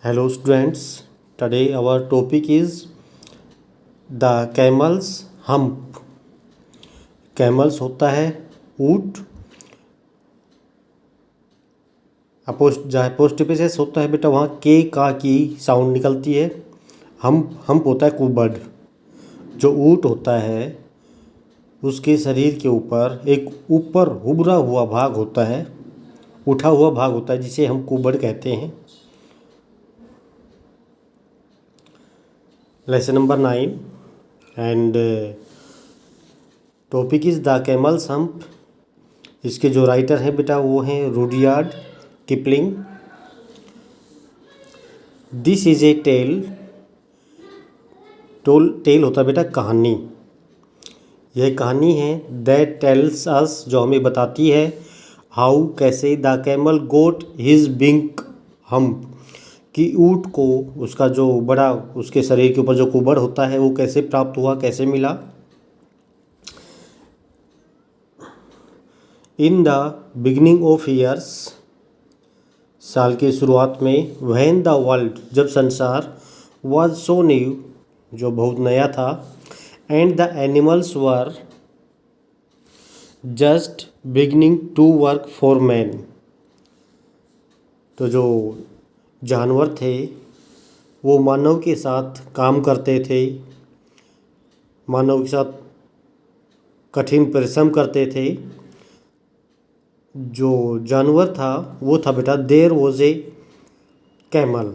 Hello students, today our topic is the camel's hump. Camels होता है ऊँट, जहाँ अपोस्ट्रोफिस होता है बेटा वहाँ के का की साउंड निकलती है। हम्प होता है कुबड़। जो ऊँट होता है उसके शरीर के ऊपर एक ऊपर उभरा हुआ भाग होता है, उठा हुआ भाग होता है जिसे हम कुबड़ कहते हैं। Lesson number 9 and topic is the camel's hump. इसके जो राइटर हैं बेटा वो हैं Rudyard Kipling. This is a tale. Tale होता है बेटा कहानी। यह कहानी है दैट टेल्स अस, जो हमें बताती है हाउ कैसे द कैमल गोट हिज बिंक हम्प, कि ऊँट को उसका जो बड़ा उसके शरीर के ऊपर जो कुबड़ होता है वो कैसे प्राप्त हुआ, कैसे मिला। In the beginning of years, साल की शुरुआत में, व्हेन द वर्ल्ड, जब संसार, वाज सो न्यू, जो बहुत नया था, and the animals were just beginning to work for man, तो जो जानवर थे वो मानव के साथ काम करते थे, मानव के साथ कठिन परिश्रम करते थे। जो जानवर था वो था बेटा देयर वॉज ए कैमल।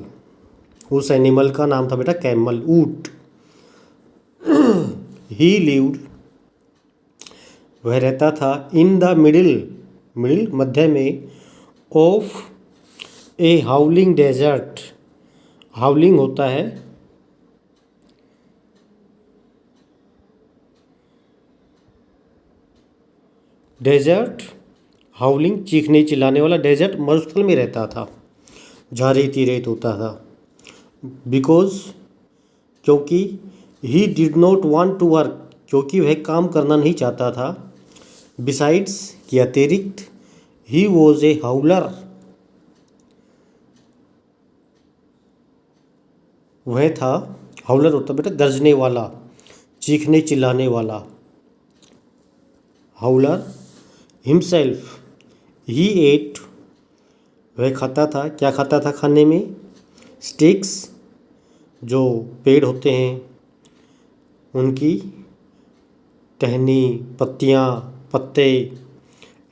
उस एनिमल का नाम था बेटा कैमल, ऊँट। ही लिव्ड, वह रहता था, इन द मिडिल मध्य में, ऑफ ए हाउलिंग डेजर्ट। हाउलिंग होता है डेजर्ट, हाउलिंग चीखने चिल्लाने वाला। डेजर्ट मरुस्थल में रहता था जहाँ रेत ही रेत होता था। बिकॉज, क्योंकि, he did not want to work, क्योंकि वह काम करना नहीं चाहता था। बिसाइड्स, के अतिरिक्त, ही वॉज ए हाउलर, वह था, हाउलर होता बेटा गरजने वाला, चीखने चिल्लाने वाला। हाउलर हिमसेल्फ, ही एट, वह खाता था, क्या खाता था खाने में, स्टिक्स, जो पेड़ होते हैं उनकी टहनी, पत्तियाँ, पत्ते,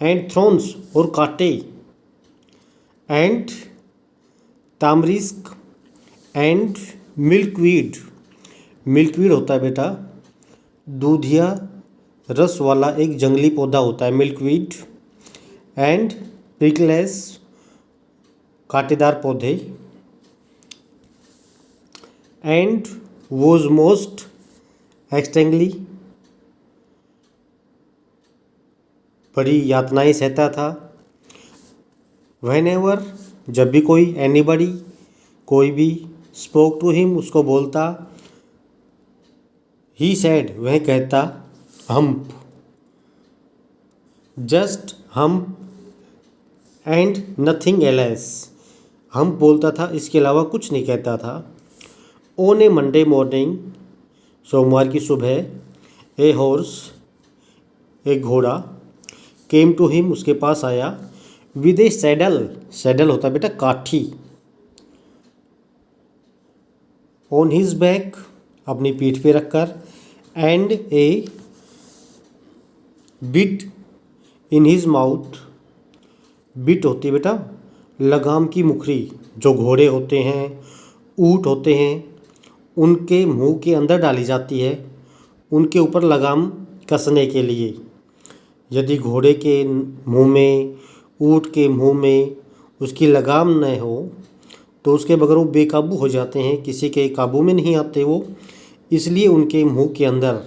एंड थ्रॉन्स, और कांटे, एंड तामरिस्क, एंड मिल्कवीड। मिल्कवीड होता है बेटा दूधिया रस वाला एक जंगली पौधा होता है मिल्कवीड। एंड प्रिकलेस, कांटेदार पौधे। एंड वॉज मोस्ट एक्सटेंगली, बड़ी यातनाएं सहता था। व्हेनेवर, जब भी कोई, एनीबडी, कोई भी, स्पोक टू हिम, उसको बोलता, ही सेड, वह कहता, hump, just hump, and nothing else, hump बोलता था, इसके अलावा कुछ नहीं कहता था। ऑन ए मंडे मॉर्निंग, सोमवार की सुबह, ए हॉर्स, एक घोड़ा, केम टू हिम, उसके पास आया, विद ए सैडल, सैडल होता बेटा काठी, ऑन हिज बैक, अपनी पीठ पे रखकर, and A bit in his mouth, bit होती है बेटा लगाम की मुखरी। जो घोड़े होते हैं, ऊँट होते हैं, उनके मुंह के अंदर डाली जाती है उनके ऊपर लगाम कसने के लिए। यदि घोड़े के मुंह में, ऊँट के मुंह में उसकी लगाम न हो तो उसके बगैर वो बेकाबू हो जाते हैं, किसी के काबू में नहीं आते वो। इसलिए उनके मुंह के अंदर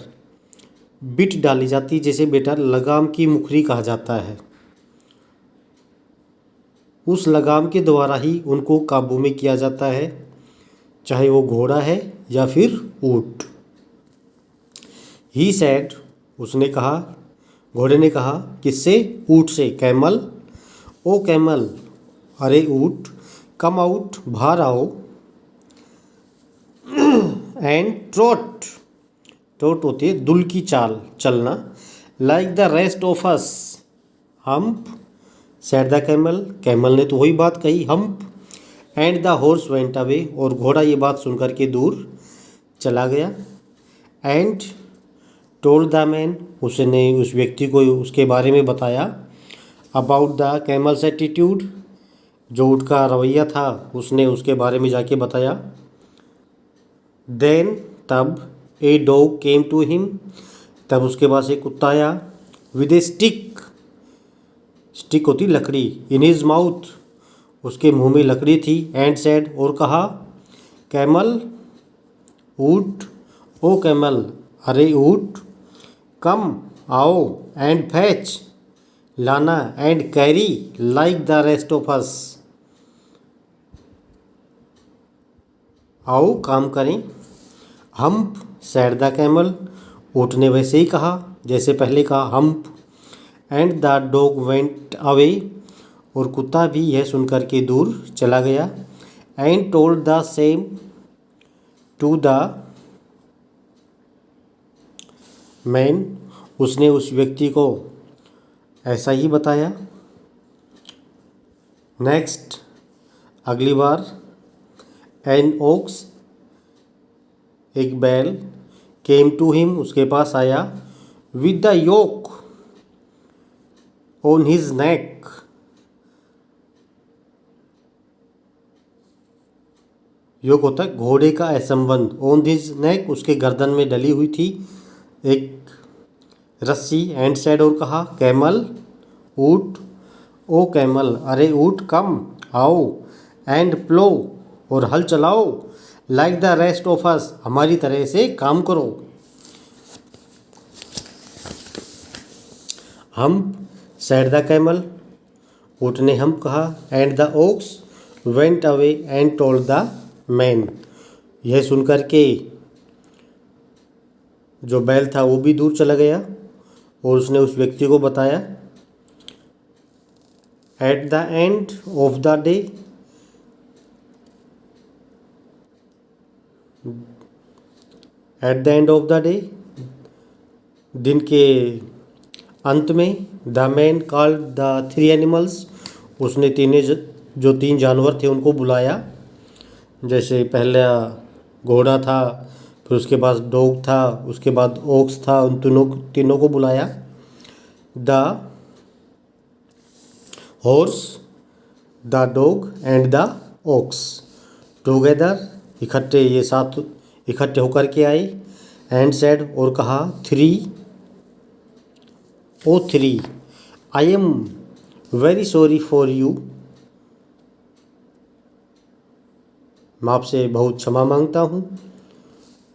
बिट डाली जाती है, जिसे बेटा लगाम की मुखरी कहा जाता है। उस लगाम के द्वारा ही उनको काबू में किया जाता है, चाहे वो घोड़ा है या फिर ऊँट। ही सेड, उसने कहा, घोड़े ने कहा, किससे, ऊँट से, कैमल, ओ कैमल, अरे ऊँट, कम आउट, बाहर आओ, एंड ट्रोट, ट्रोट होती है दुल की चाल, चलना। Like the rest of us, hump, said the camel, camel ने तो वही बात कही, hump. And the horse went away, और घोड़ा ये बात सुनकर के दूर चला गया। एंड टोल्ड द मैन, उसने उस व्यक्ति को उसके बारे में बताया। अबाउट द कैमल्स एटीट्यूड, जो ऊँट का रवैया था उसने उसके बारे में जाके बताया। देन, तब, a dog came to him, तब उसके पास एक कुत्ता आया। विद ए स्टिक, स्टिक होती लकड़ी, इन हिज माउथ, उसके मुंह में लकड़ी थी। एंड सेड, और कहा, कैमल, ऊट, ओ कैमल, अरे ऊट, कम, आओ, एंड फैच, लाना, and carry like the rest of us, आओ काम करें। हम्प, सैड द कैमल, ऊँट ने वैसे ही कहा जैसे पहले कहा, hump. And the dog went away, और कुत्ता भी यह सुनकर के दूर चला गया। And told the same to the man, उसने उस व्यक्ति को ऐसा ही बताया। नेक्स्ट, अगली बार, एन ओक्स, एक बैल, केम टू हिम, उसके पास आया। With the yoke on his neck, yoke होता है घोड़े का असंबंध, ऑन हिज नेक, उसके गर्दन में डली हुई थी एक रस्सी। एंड सेड, और कहा, कैमल, ऊट, ओ कैमल, अरे ऊट, कम, आओ, एंड प्लो, और हल चलाओ, like the rest of us, हमारी तरह से काम करो। हम्प, सेड द कैमल, ऊट ने हम्प कहा। And the ox went away and told the man, यह सुनकर के जो बैल था वो भी दूर चला गया और उसने उस व्यक्ति को बताया। At the end of the day, at the end of the day, दिन के अंत में, the man called the three animals, उसने जो तीन जानवर थे उनको बुलाया। जैसे पहला घोड़ा था, फिर उसके बाद डॉग था, उसके बाद ओक्स था, उन तीनों को बुलाया। The horse, the dog and the ox together, इकट्ठे, ये साथ इकट्ठे होकर के आए। एंड सेड, और कहा, three, O three, I am very sorry for you, मैं आपसे बहुत क्षमा मांगता हूँ।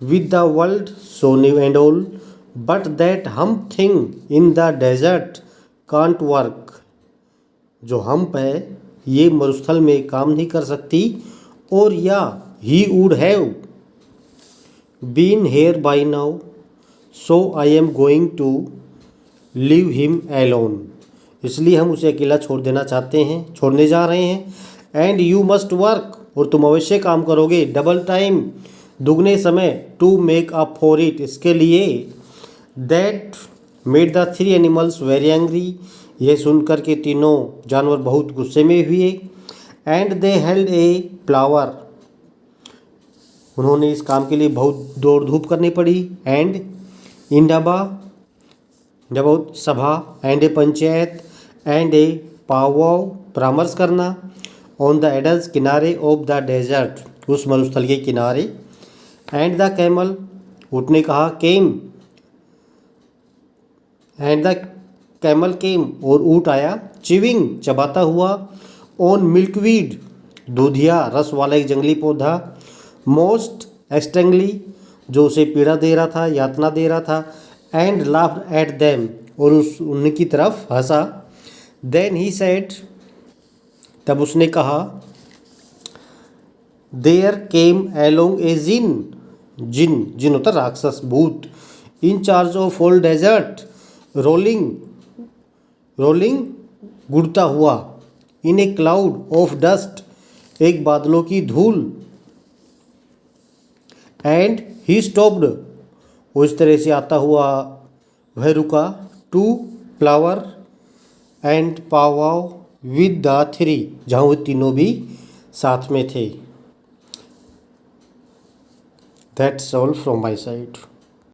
With the world so new and old, but that hump thing in the desert can't work, जो हम्प है ये मरुस्थल में काम नहीं कर सकती, और या he would have been here by now, so I am going to leave him alone, इसलिए हम उसे अकेला छोड़ने जा रहे हैं। एंड यू मस्ट वर्क, और तुम अवश्य काम करोगे, डबल टाइम, दुगने समय, to make up for it, इसके लिए। That made the three animals very angry, यह सुनकर के तीनों जानवर बहुत गुस्से में हुए। एंड दे हेल्ड ए प्लावर, उन्होंने इस काम के लिए बहुत दौड़ धूप करनी पड़ी। एंड इंडबा, जब सभा, एंड ए पंचायत, एंड ए पाववाव, परामर्श करना, ऑन द एडल्स, किनारे, ऑफ द डेजर्ट, उस मरुस्थल के किनारे। एंड द कैमल, ऊँट ने कहा, केम, एंड द कैमल केम, और ऊँट आया। चिविंग, चबाता हुआ, ऑन मिल्कवीड, दूधिया रस वाला एक जंगली पौधा। मोस्ट एक्सटेंगली, जो उसे पीड़ा दे रहा था, यातना दे रहा था। एंड लाफ्ड एट देम, और उनकी तरफ हंसा। देन ही सेड, तब उसने कहा, देयर केम एलोंग ए जिन, जिन होता राक्षस, भूत, in charge of all desert, rolling, गुड़ता हुआ, in a cloud of dust, एक बादलों की धूल। एंड ही स्टॉप्ड, वो इस तरह से आता हुआ वह रुका। टू फ्लावर एंड पावाव विद द थ्री, जहाँ वो तीनों भी साथ में थे। That's all from my side.